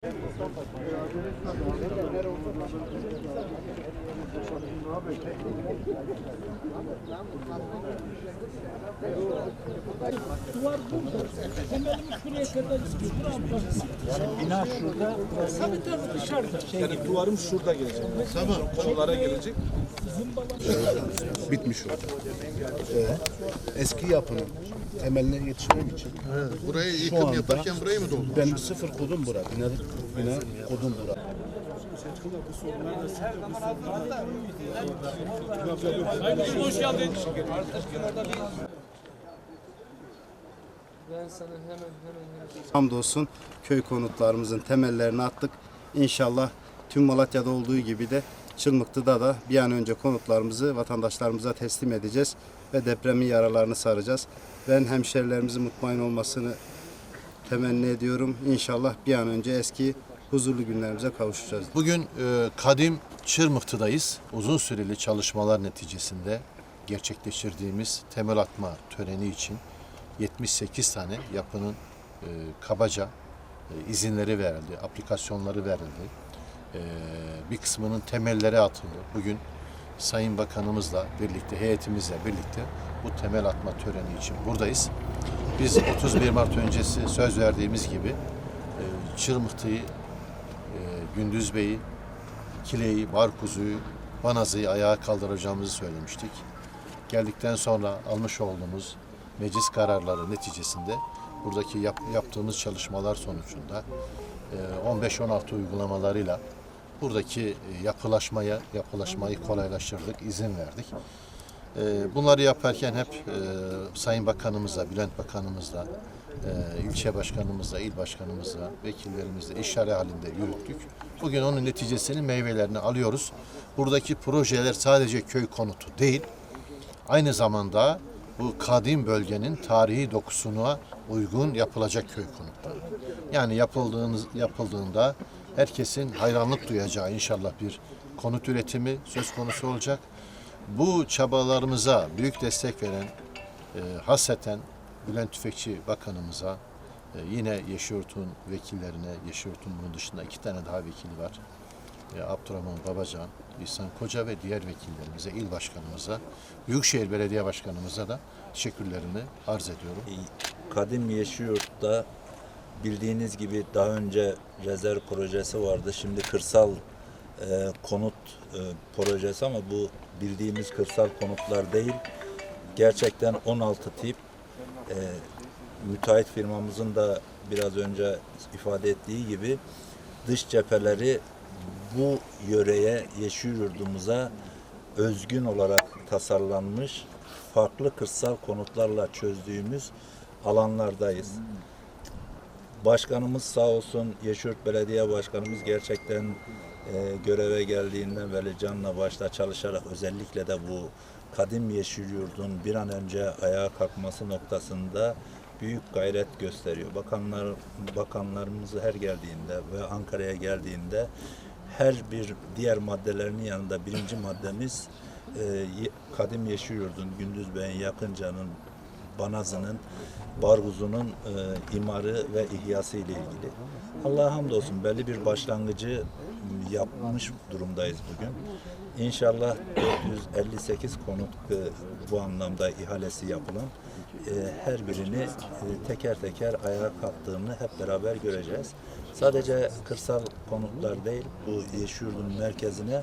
Duvar burada. Temelimiz buraya kadar çıkıyor. Bina şurada. Tabii dışarıda. Yani duvarım şurada gelecek. Tamam. Konulara gelecek. Bitmiş orada. Eski yapının temeline yetişmem için. Burayı Şu yıkım anda yaparken burayı mı doldurdun? Ben sıfır kodum bura. Bina kodum bura. Hoş geldin. Ben sana hemen. Hamdolsun köy konutlarımızın temellerini attık. İnşallah tüm Malatya'da olduğu gibi de Çılmıklı'da da bir an önce konutlarımızı vatandaşlarımıza teslim edeceğiz ve depremin yaralarını saracağız. Ben hemşerilerimizin mutmain olmasını temenni ediyorum. İnşallah bir an önce eski huzurlu günlerimize kavuşacağız. Bugün kadim Çırmıklı'dayız. Uzun süreli çalışmalar neticesinde gerçekleştirdiğimiz temel atma töreni için 78 tane yapının kabaca izinleri verildi, aplikasyonları verildi. Bir kısmının temelleri atıldı. Bugün Sayın Bakanımızla birlikte, heyetimizle birlikte bu temel atma töreni için buradayız. Biz 31 Mart öncesi söz verdiğimiz gibi Çırmıklı'yı, Gündüzbey'i, Kile'yi, Barkuzu'yu, Banazı'yı ayağa kaldıracağımızı söylemiştik. Geldikten sonra almış olduğumuz meclis kararları neticesinde buradaki yaptığımız çalışmalar sonucunda 15-16 uygulamalarıyla buradaki yapılaşmayı kolaylaştırdık, izin verdik. Bunları yaparken hep Sayın Bakanımızla, Bülent Bakanımızla, ilçe başkanımızla, il başkanımızla, vekillerimizle işare halinde yürüttük. Bugün onun neticesinin meyvelerini alıyoruz. Buradaki projeler sadece köy konutu değil, aynı zamanda bu kadim bölgenin tarihi dokusuna uygun yapılacak köy konutları. Yani yapıldığında herkesin hayranlık duyacağı inşallah bir konut üretimi söz konusu olacak. Bu çabalarımıza büyük destek veren hasreten Bülent Tüfekçi Bakanımıza, yine Yeşilyurt'un vekillerine, Yeşilyurt'un bunun dışında 2 tane daha vekili var. Abdurrahman Babacan, İhsan Koca ve diğer vekillerimize, il başkanımıza, Büyükşehir Belediye Başkanımıza da teşekkürlerimi arz ediyorum. Kadim Yeşilyurt'ta bildiğiniz gibi daha önce rezerv projesi vardı. Şimdi kırsal konut projesi ama bu bildiğimiz kırsal konutlar değil. Gerçekten 16 tip müteahhit firmamızın da biraz önce ifade ettiği gibi dış cepheleri bu yöreye, Yeşilyurt'umuza özgün olarak tasarlanmış farklı kırsal konutlarla çözdüğümüz alanlardayız. Başkanımız sağ olsun, Yeşilyurt Belediye Başkanımız gerçekten göreve geldiğinden beri canla başla çalışarak özellikle de bu kadim Yeşilyurt'un bir an önce ayağa kalkması noktasında büyük gayret gösteriyor. Bakanlarımız her geldiğinde ve Ankara'ya geldiğinde her bir diğer maddelerinin yanında birinci maddemiz kadim Yeşilyurt'un, Gündüzbey'in, Yakınca'nın, Banazı'nın, Barkuzu'nun imarı ve ihyası ile ilgili. Allah'a hamdolsun belli bir başlangıcı yapmış durumdayız bugün. İnşallah 458 konut bu anlamda ihalesi yapılan her birini teker teker ayağa kalktığını hep beraber göreceğiz. Sadece kırsal konutlar değil, bu Yeşilyurt'un merkezine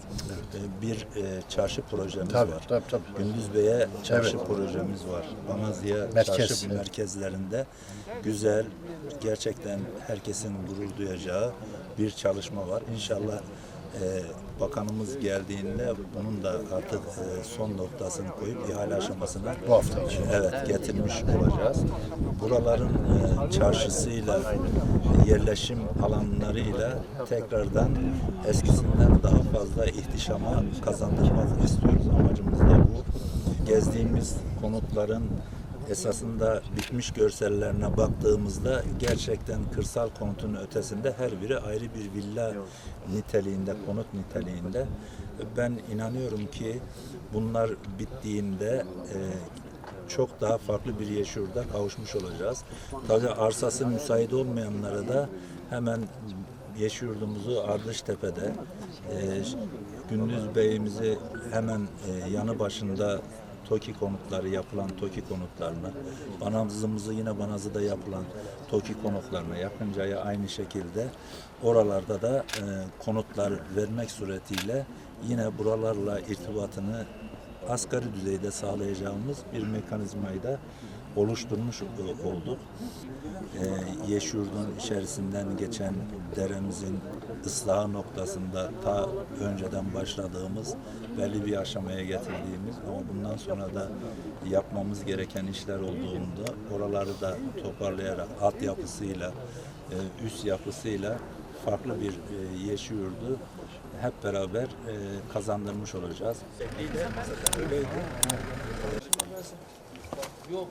bir çarşı projemiz var. Tabii. Gündüzbey'e çarşı projemiz var. Banazı'ya çarşı merkezlerinde güzel, gerçekten herkesin gurur duyacağı bir çalışma var. İnşallah bakanımız geldiğinde bunun da artık son noktasını koyup ihale aşamasına Bu hafta getirmiş olacağız. Buraların çarşısıyla, yerleşim alanlarıyla tekrardan eskisinden daha fazla ihtişama kazandırmak istiyoruz. Amacımız da bu. Gezdiğimiz konutların esasında bitmiş görsellerine baktığımızda gerçekten kırsal konutun ötesinde her biri ayrı bir villa niteliğinde, konut niteliğinde. Ben inanıyorum ki bunlar bittiğinde çok daha farklı bir Yeşilyurt'a kavuşmuş olacağız. Tabii arsası müsait olmayanlara da hemen Yeşilyurt'umuzu Ardıştepe'de Gündüz Bey'imizi hemen yanı başında TOKİ konutları yapılan TOKİ konutlarına, Banazımızı yine Banazı'da yapılan TOKİ konutlarına yakıncaya aynı şekilde oralarda da konutlar vermek suretiyle yine buralarla irtibatını asgari düzeyde sağlayacağımız bir mekanizmayı da oluşturmuş olduk. Yeşilyurt'un içerisinden geçen deremizin ıslahı noktasında ta önceden başladığımız, belli bir aşamaya getirdiğimiz ama bundan sonra da yapmamız gereken işler olduğunda oraları da toparlayarak altyapısıyla, üst yapısıyla farklı bir Yeşilyurt'u hep beraber kazandırmış olacağız. Yok.